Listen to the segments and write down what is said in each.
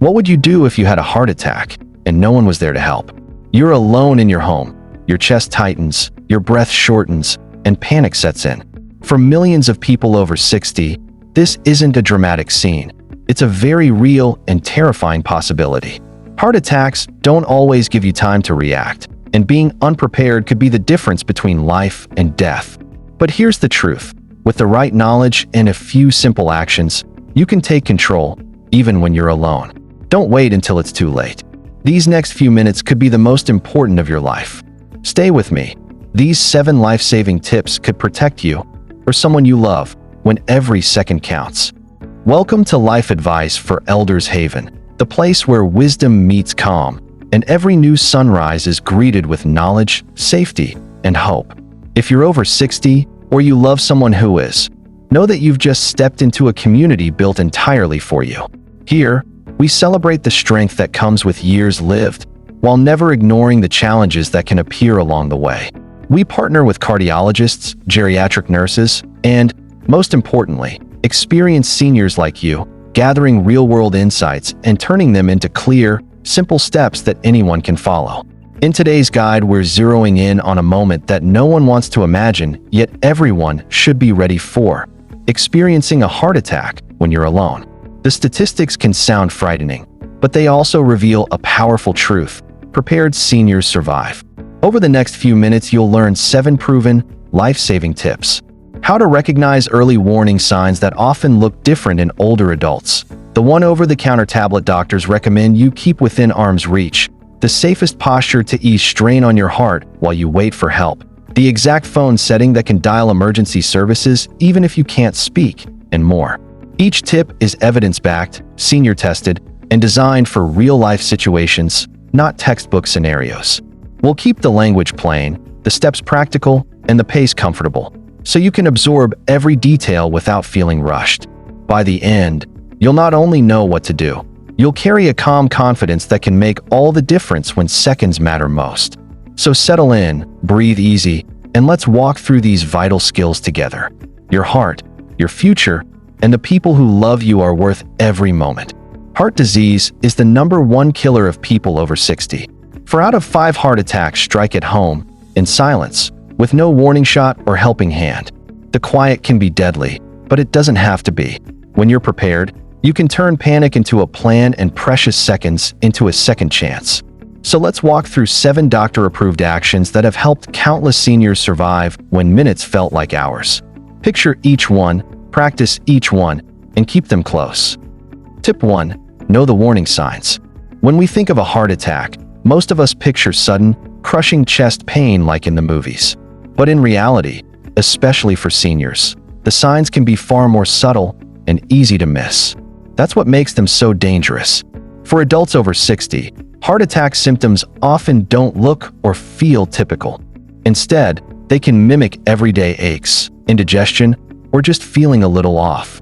What would you do if you had a heart attack and no one was there to help? You're alone in your home. Your chest tightens, your breath shortens, and panic sets in. For millions of people over 60, this isn't a dramatic scene. It's a very real and terrifying possibility. Heart attacks don't always give you time to react, and being unprepared could be the difference between life and death. But here's the truth. With the right knowledge and a few simple actions, you can take control, even when you're alone. Don't wait until it's too late. These next few minutes could be the most important of your life. Stay with me. These 7 life-saving tips could protect you or someone you love when every second counts. Welcome to Life Advice for Elders Haven, the place where wisdom meets calm, and every new sunrise is greeted with knowledge, safety, and hope. If you're over 60 or you love someone who is, know that you've just stepped into a community built entirely for you. Here, we celebrate the strength that comes with years lived, while never ignoring the challenges that can appear along the way. We partner with cardiologists, geriatric nurses, and, most importantly, experienced seniors like you, gathering real-world insights and turning them into clear, simple steps that anyone can follow. In today's guide, we're zeroing in on a moment that no one wants to imagine, yet everyone should be ready for: experiencing a heart attack when you're alone. The statistics can sound frightening, but they also reveal a powerful truth: prepared seniors survive. Over the next few minutes, you'll learn 7 proven, life-saving tips. How to recognize early warning signs that often look different in older adults. The one over-the-counter tablet doctors recommend you keep within arm's reach. The safest posture to ease strain on your heart while you wait for help. The exact phone setting that can dial emergency services even if you can't speak, and more. Each tip is evidence-backed, senior-tested, and designed for real-life situations, not textbook scenarios. We'll keep the language plain, the steps practical, and the pace comfortable, so you can absorb every detail without feeling rushed. By the end, you'll not only know what to do, you'll carry a calm confidence that can make all the difference when seconds matter most. So settle in, breathe easy, and let's walk through these vital skills together. Your heart, your future, and the people who love you are worth every moment. Heart disease is the #1 killer of people over 60. 4 out of 5 heart attacks strike at home, in silence, with no warning shot or helping hand. The quiet can be deadly, but it doesn't have to be. When you're prepared, you can turn panic into a plan and precious seconds into a second chance. So let's walk through 7 doctor-approved actions that have helped countless seniors survive when minutes felt like hours. Picture each one, practice each one, and keep them close. Tip 1. Know the warning signs. When we think of a heart attack, most of us picture sudden, crushing chest pain like in the movies. But in reality, especially for seniors, the signs can be far more subtle and easy to miss. That's what makes them so dangerous. For adults over 60, heart attack symptoms often don't look or feel typical. Instead, they can mimic everyday aches, indigestion, or just feeling a little off.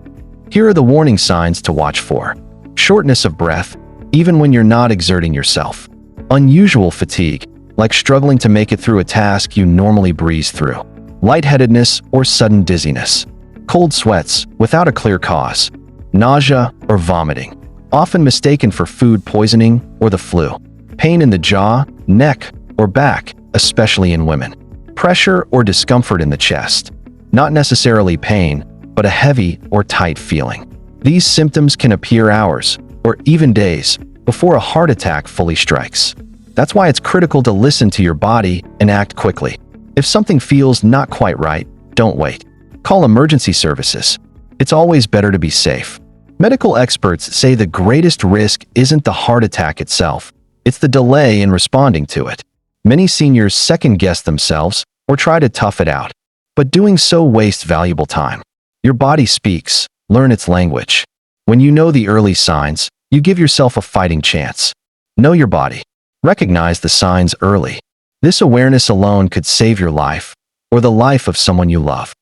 Here are the warning signs to watch for. Shortness of breath, even when you're not exerting yourself. Unusual fatigue, like struggling to make it through a task you normally breeze through. Lightheadedness or sudden dizziness. Cold sweats without a clear cause. Nausea or vomiting, often mistaken for food poisoning or the flu. Pain in the jaw, neck, or back, especially in women. Pressure or discomfort in the chest. Not necessarily pain, but a heavy or tight feeling. These symptoms can appear hours, or even days, before a heart attack fully strikes. That's why it's critical to listen to your body and act quickly. If something feels not quite right, don't wait. Call emergency services. It's always better to be safe. Medical experts say the greatest risk isn't the heart attack itself, it's the delay in responding to it. Many seniors second-guess themselves or try to tough it out, but doing so wastes valuable time. Your body speaks, learn its language. When you know the early signs, you give yourself a fighting chance. Know your body. Recognize the signs early. This awareness alone could save your life or the life of someone you love.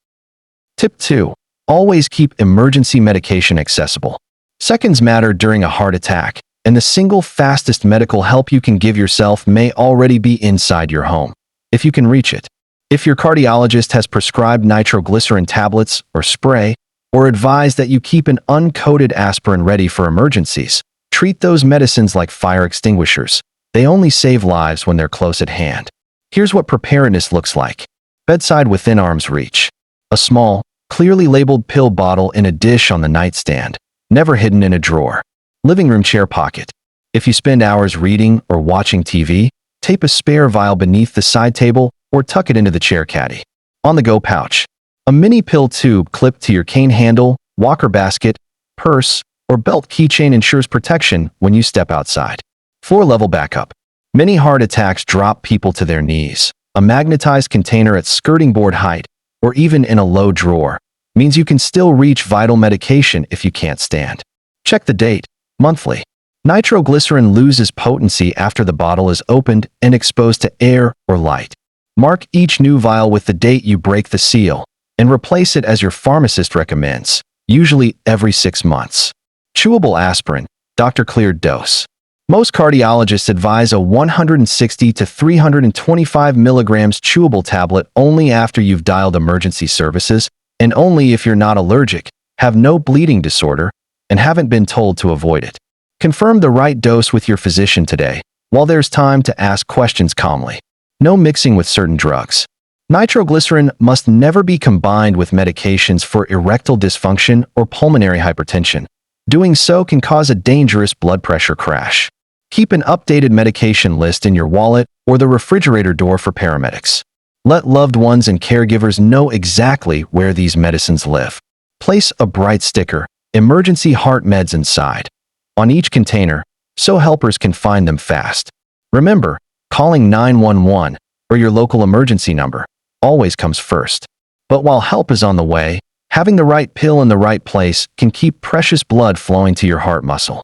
Tip 2. Always keep emergency medication accessible. Seconds matter during a heart attack, and the single fastest medical help you can give yourself may already be inside your home, if you can reach it. If your cardiologist has prescribed nitroglycerin tablets or spray, or advised that you keep an uncoated aspirin ready for emergencies, Treat those medicines like fire extinguishers. They only save lives when they're close at hand. Here's what preparedness looks like. Bedside within arm's reach. A small, clearly labeled pill bottle in a dish on the nightstand, never hidden in a drawer. Living room chair pocket. If you spend hours reading or watching TV, tape a spare vial beneath the side table or tuck it into the chair caddy. On-the-go pouch. A mini pill tube clipped to your cane handle, walker basket, purse, or belt keychain ensures protection when you step outside. Floor-level backup. Many heart attacks drop people to their knees. A magnetized container at skirting board height, or even in a low drawer, means you can still reach vital medication if you can't stand. Check the date. Monthly. Nitroglycerin loses potency after the bottle is opened and exposed to air or light. Mark each new vial with the date you break the seal, and replace it as your pharmacist recommends, usually every 6 months. Chewable aspirin, doctor-cleared dose. Most cardiologists advise a 160 to 325 milligrams chewable tablet only after you've dialed emergency services, and only if you're not allergic, have no bleeding disorder, and haven't been told to avoid it. Confirm the right dose with your physician today, while there's time to ask questions calmly. No mixing with certain drugs. Nitroglycerin must never be combined with medications for erectile dysfunction or pulmonary hypertension. Doing so can cause a dangerous blood pressure crash. Keep an updated medication list in your wallet or the refrigerator door for paramedics. Let loved ones and caregivers know exactly where these medicines live. Place a bright sticker, "Emergency Heart Meds" inside, on each container, so helpers can find them fast. Remember, calling 911 or your local emergency number always comes first. But while help is on the way, having the right pill in the right place can keep precious blood flowing to your heart muscle.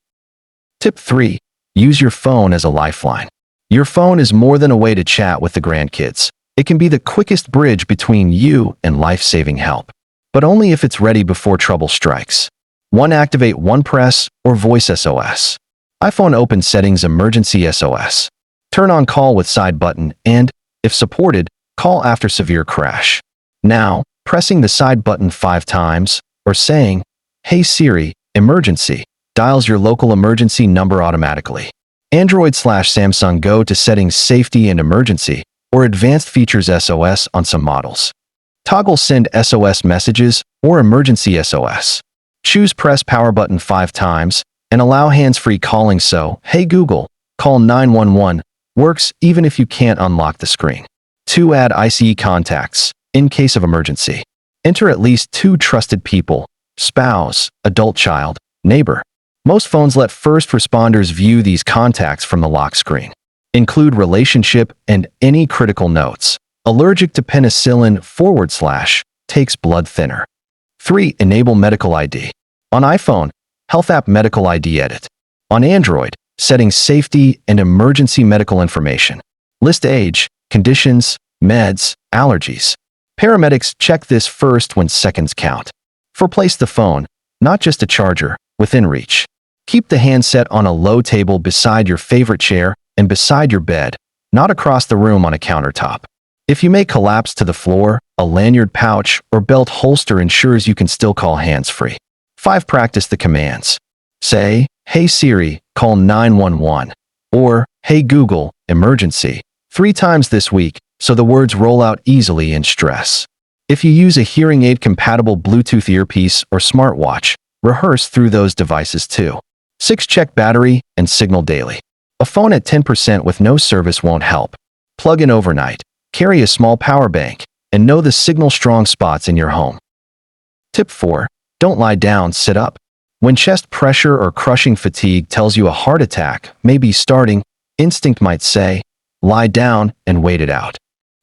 Tip 3. Use your phone as a lifeline. Your phone is more than a way to chat with the grandkids. It can be the quickest bridge between you and life-saving help. But only if it's ready before trouble strikes. 1. Activate One Press or Voice SOS. iPhone Open Settings Emergency SOS. Turn on Call with Side button and, if supported, call after severe crash. Now, pressing the side button 5 times, or saying, "Hey Siri, emergency," dials your local emergency number automatically. Android/Samsung Go to Settings Safety and Emergency, or Advanced Features SOS on some models. Toggle Send SOS Messages or Emergency SOS. Choose Press Power button 5 times, and allow hands-free calling so, "Hey Google, call 911, works even if you can't unlock the screen. 2. Add ICE contacts, in case of emergency. Enter at least 2 trusted people, spouse, adult child, neighbor. Most phones let first responders view these contacts from the lock screen. Include relationship and any critical notes. Allergic to penicillin / takes blood thinner. 3. Enable Medical ID. On iPhone, Health App Medical ID Edit. On Android, Settings Safety and Emergency Medical Information. List age, conditions, meds, allergies. Paramedics check this first when seconds count. 4. Place the phone, not just a charger, within reach. Keep the handset on a low table beside your favorite chair and beside your bed, not across the room on a countertop. If you may collapse to the floor, a lanyard pouch or belt holster ensures you can still call hands-free. 5. Practice the commands. Say, "Hey Siri, call 911," or "Hey Google, emergency," 3 times this week, so the words roll out easily in stress. If you use a hearing aid-compatible Bluetooth earpiece or smartwatch, rehearse through those devices too. 6. Check battery and signal daily. A phone at 10% with no service won't help. Plug in overnight, carry a small power bank, and know the signal-strong spots in your home. Tip 4. Don't lie down, sit up. When chest pressure or crushing fatigue tells you a heart attack may be starting, instinct might say, lie down and wait it out.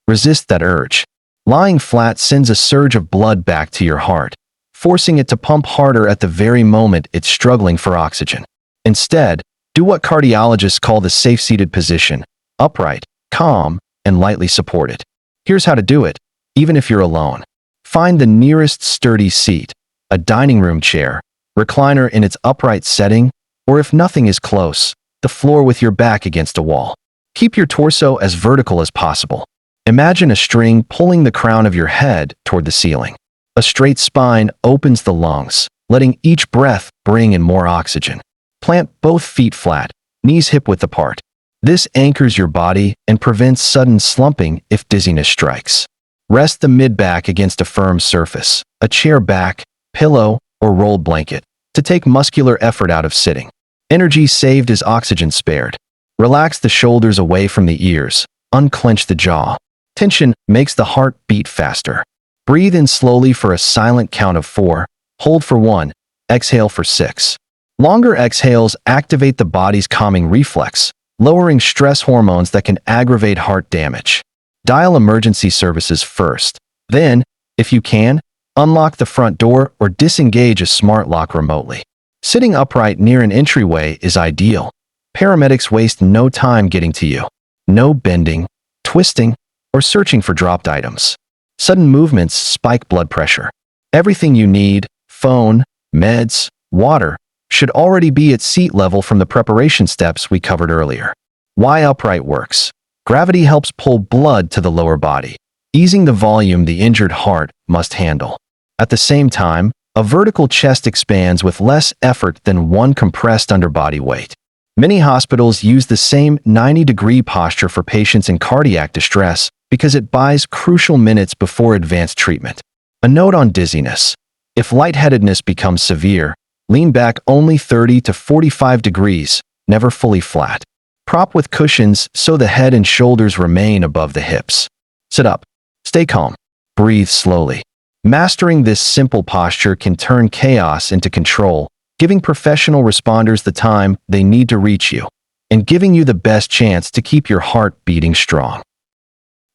Resist that urge. Lying flat sends a surge of blood back to your heart, forcing it to pump harder at the very moment it's struggling for oxygen. Instead, do what cardiologists call the safe-seated position, upright, calm, and lightly supported. Here's how to do it, even if you're alone. Find the nearest sturdy seat, a dining room chair, recliner in its upright setting, or if nothing is close, the floor with your back against a wall. Keep your torso as vertical as possible. Imagine a string pulling the crown of your head toward the ceiling. A straight spine opens the lungs, letting each breath bring in more oxygen. Plant both feet flat, knees hip-width apart. This anchors your body and prevents sudden slumping if dizziness strikes. Rest the mid-back against a firm surface, a chair back, pillow, or rolled blanket, to take muscular effort out of sitting. Energy saved is oxygen spared. Relax the shoulders away from the ears, unclench the jaw. Tension makes the heart beat faster. Breathe in slowly for a silent count of 4, hold for 1, exhale for 6. Longer exhales activate the body's calming reflex, lowering stress hormones that can aggravate heart damage. Dial emergency services first. Then, if you can, unlock the front door or disengage a smart lock remotely. Sitting upright near an entryway is ideal. Paramedics waste no time getting to you. No bending, twisting, or searching for dropped items. Sudden movements spike blood pressure. Everything you need, phone, meds, water, should already be at seat level from the preparation steps we covered earlier. Why upright works. Gravity helps pull blood to the lower body, easing the volume the injured heart must handle. At the same time, a vertical chest expands with less effort than one compressed underbody weight. Many hospitals use the same 90-degree posture for patients in cardiac distress because it buys crucial minutes before advanced treatment. A note on dizziness. If lightheadedness becomes severe, lean back only 30 to 45 degrees, never fully flat. Prop with cushions so the head and shoulders remain above the hips. Sit up. Stay calm. Breathe slowly. Mastering this simple posture can turn chaos into control, giving professional responders the time they need to reach you, and giving you the best chance to keep your heart beating strong.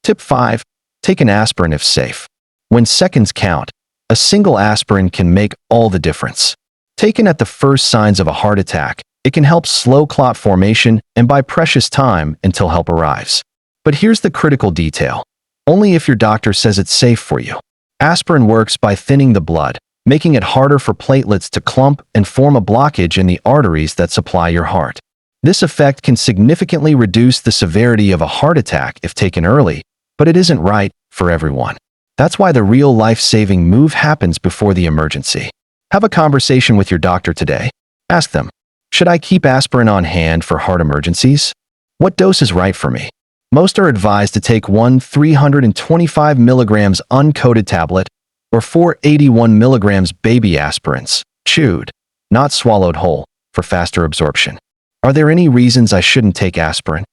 Tip 5. Take an aspirin if safe. When seconds count, a single aspirin can make all the difference. Taken at the first signs of a heart attack, it can help slow clot formation and buy precious time until help arrives. But here's the critical detail. Only if your doctor says it's safe for you. Aspirin works by thinning the blood, making it harder for platelets to clump and form a blockage in the arteries that supply your heart. This effect can significantly reduce the severity of a heart attack if taken early, but it isn't right for everyone. That's why the real life-saving move happens before the emergency. Have a conversation with your doctor today. Ask them, should I keep aspirin on hand for heart emergencies? What dose is right for me? Most are advised to take one 325 mg uncoated tablet or 481 mg baby aspirins, chewed, not swallowed whole, for faster absorption. Are there any reasons I shouldn't take aspirin?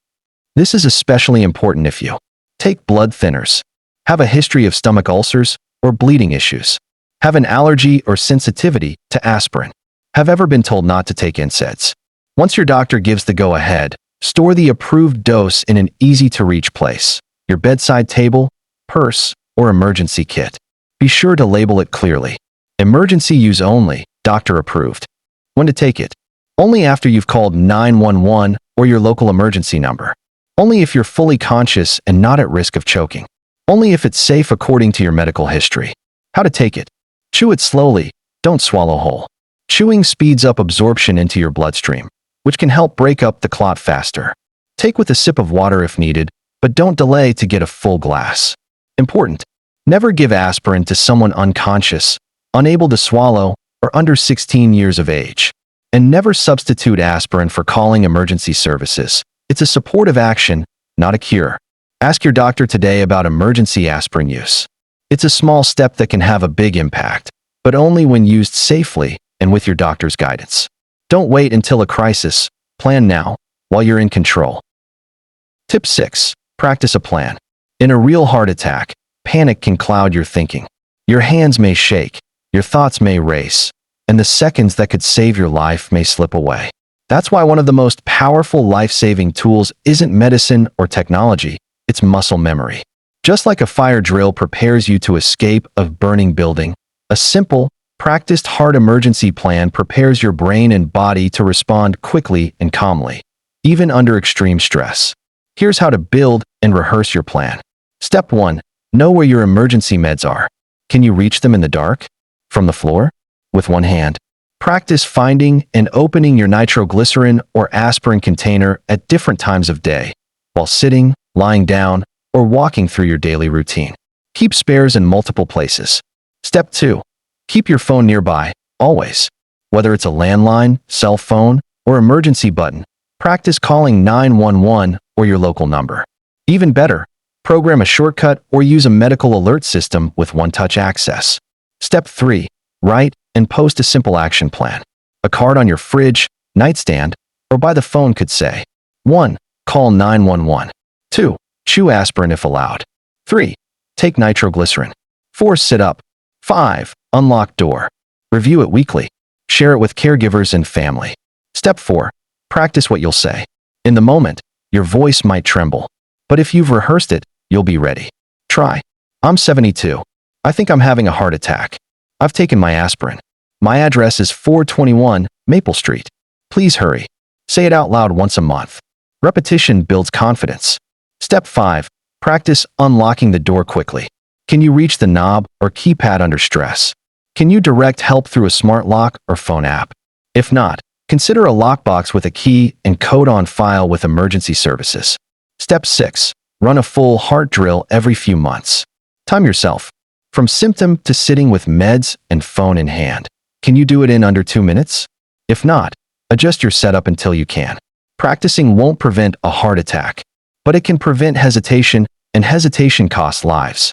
This is especially important if you take blood thinners, have a history of stomach ulcers or bleeding issues, have an allergy or sensitivity to aspirin, have ever been told not to take NSAIDs. Once your doctor gives the go-ahead, store the approved dose in an easy-to-reach place, your bedside table, purse, or emergency kit. Be sure to label it clearly. Emergency use only, doctor approved. When to take it? Only after you've called 911 or your local emergency number. Only if you're fully conscious and not at risk of choking. Only if it's safe according to your medical history. How to take it? Chew it slowly, don't swallow whole. Chewing speeds up absorption into your bloodstream, which can help break up the clot faster. Take with a sip of water if needed, but don't delay to get a full glass. Important. Never give aspirin to someone unconscious, unable to swallow, or under 16 years of age. And never substitute aspirin for calling emergency services. It's a supportive action, not a cure. Ask your doctor today about emergency aspirin use. It's a small step that can have a big impact, but only when used safely and with your doctor's guidance. Don't wait until a crisis. Plan now, while you're in control. Tip 6. Practice a plan. In a real heart attack, panic can cloud your thinking. Your hands may shake, your thoughts may race, and the seconds that could save your life may slip away. That's why one of the most powerful life-saving tools isn't medicine or technology, it's muscle memory. Just like a fire drill prepares you to escape a burning building, a simple, practiced heart emergency plan prepares your brain and body to respond quickly and calmly, even under extreme stress. Here's how to build and rehearse your plan. Step 1. Know where your emergency meds are. Can you reach them in the dark? From the floor? With one hand. Practice finding and opening your nitroglycerin or aspirin container at different times of day, while sitting, lying down, or walking through your daily routine. Keep spares in multiple places. Step 2. Keep your phone nearby, always. Whether it's a landline, cell phone, or emergency button, practice calling 911 or your local number. Even better, program a shortcut or use a medical alert system with one-touch access. Step 3. Write and post a simple action plan. A card on your fridge, nightstand, or by the phone could say, 1. Call 911. 2. Chew aspirin if allowed. 3. Take nitroglycerin. 4. Sit up. 5. Unlock door. Review it weekly. Share it with caregivers and family. Step 4. Practice what you'll say. In the moment, your voice might tremble, but if you've rehearsed it, you'll be ready. Try. I'm 72. I think I'm having a heart attack. I've taken my aspirin. My address is 421 Maple Street. Please hurry. Say it out loud once a month. Repetition builds confidence. Step 5. Practice unlocking the door quickly. Can you reach the knob or keypad under stress? Can you direct help through a smart lock or phone app? If not, consider a lockbox with a key and code on file with emergency services. Step 6. Run a full heart drill every few months. Time yourself. From symptom to sitting with meds and phone in hand. Can you do it in under 2 minutes? If not, adjust your setup until you can. Practicing won't prevent a heart attack, but it can prevent hesitation, and hesitation costs lives.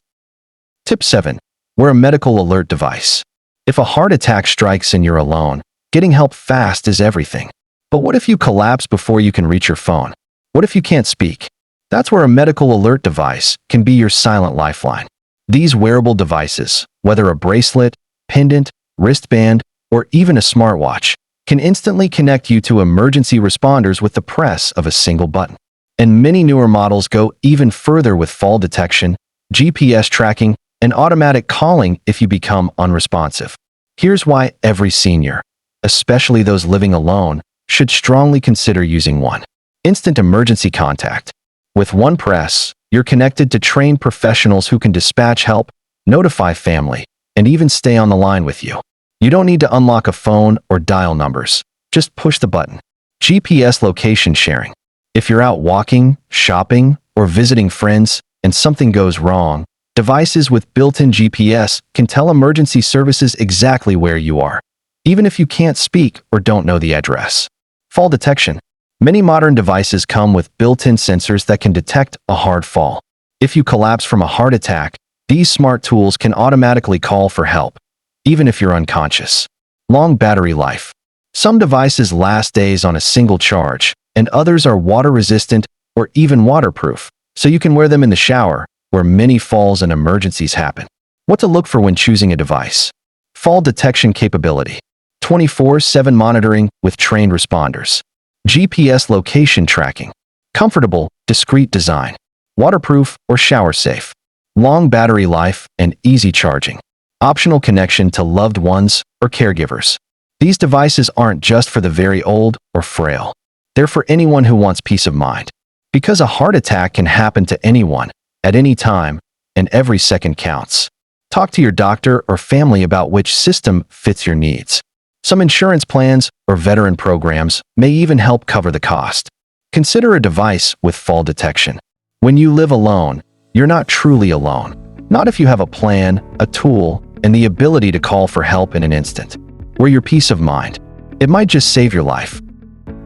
Tip 7. Wear a medical alert device. If a heart attack strikes and you're alone, getting help fast is everything. But what if you collapse before you can reach your phone? What if you can't speak? That's where a medical alert device can be your silent lifeline. These wearable devices, whether a bracelet, pendant, wristband, or even a smartwatch, can instantly connect you to emergency responders with the press of a single button. And many newer models go even further with fall detection, GPS tracking, and automatic calling if you become unresponsive. Here's why every senior, especially those living alone, should strongly consider using one. Instant emergency contact. With one press, you're connected to trained professionals who can dispatch help, notify family, and even stay on the line with you. You don't need to unlock a phone or dial numbers. Just push the button. GPS location sharing. If you're out walking, shopping, or visiting friends and something goes wrong, devices with built-in GPS can tell emergency services exactly where you are, even if you can't speak or don't know the address. Fall detection. Many modern devices come with built-in sensors that can detect a hard fall. If you collapse from a heart attack, these smart tools can automatically call for help, even if you're unconscious. Long battery life. Some devices last days on a single charge, and others are water-resistant or even waterproof, so you can wear them in the shower, where many falls and emergencies happen. What to look for when choosing a device. Fall detection capability. 24/7 monitoring with trained responders. GPS location tracking. Comfortable, discreet design. Waterproof or shower-safe. Long battery life and easy charging. Optional connection to loved ones or caregivers. These devices aren't just for the very old or frail. They're for anyone who wants peace of mind. Because a heart attack can happen to anyone, at any time, and every second counts. Talk to your doctor or family about which system fits your needs. Some insurance plans or veteran programs may even help cover the cost. Consider a device with fall detection. When you live alone, you're not truly alone. Not if you have a plan, a tool, and the ability to call for help in an instant. We're your peace of mind. It might just save your life.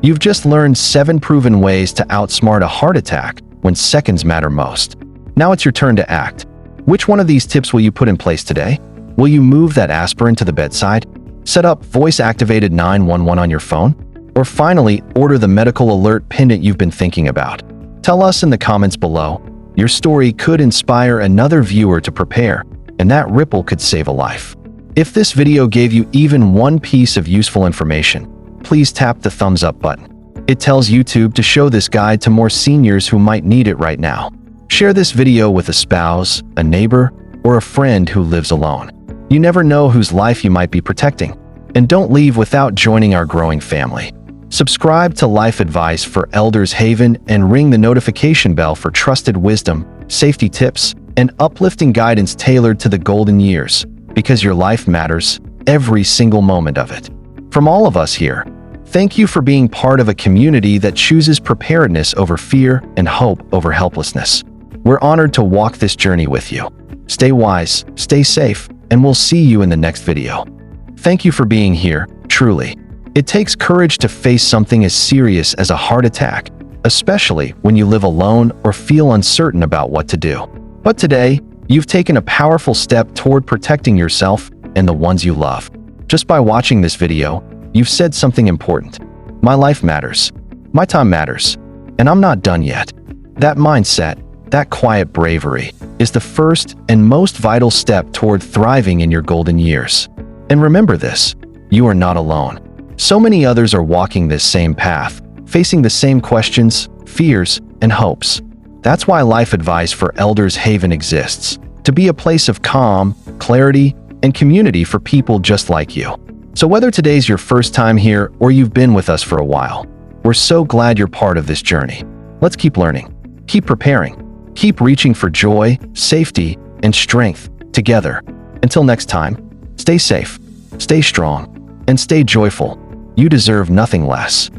You've just learned 7 proven ways to outsmart a heart attack when seconds matter most. Now it's your turn to act. Which one of these tips will you put in place today? Will you move that aspirin to the bedside? Set up voice-activated 911 on your phone? Or finally, order the medical alert pendant you've been thinking about? Tell us in the comments below. Your story could inspire another viewer to prepare, and that ripple could save a life. If this video gave you even one piece of useful information, please tap the thumbs up button. It tells YouTube to show this guide to more seniors who might need it right now. Share this video with a spouse, a neighbor, or a friend who lives alone. You never know whose life you might be protecting. And don't leave without joining our growing family. Subscribe to Life Advice for Elders Haven and ring the notification bell for trusted wisdom, safety tips, and uplifting guidance tailored to the golden years, because your life matters, every single moment of it. From all of us here, thank you for being part of a community that chooses preparedness over fear and hope over helplessness. We're honored to walk this journey with you. Stay wise, stay safe, and we'll see you in the next video. Thank you for being here, truly. It takes courage to face something as serious as a heart attack, especially when you live alone or feel uncertain about what to do. But today, you've taken a powerful step toward protecting yourself and the ones you love. Just by watching this video, you've said something important. My life matters. My time matters. And I'm not done yet. That mindset, that quiet bravery, is the first and most vital step toward thriving in your golden years. And remember this, you are not alone. So many others are walking this same path, facing the same questions, fears, and hopes. That's why Life Advice for Elders Haven exists, to be a place of calm, clarity, and community for people just like you. So whether today's your first time here or you've been with us for a while, we're so glad you're part of this journey. Let's keep learning, keep preparing, keep reaching for joy, safety, and strength together. Until next time, stay safe, stay strong, and stay joyful. You deserve nothing less.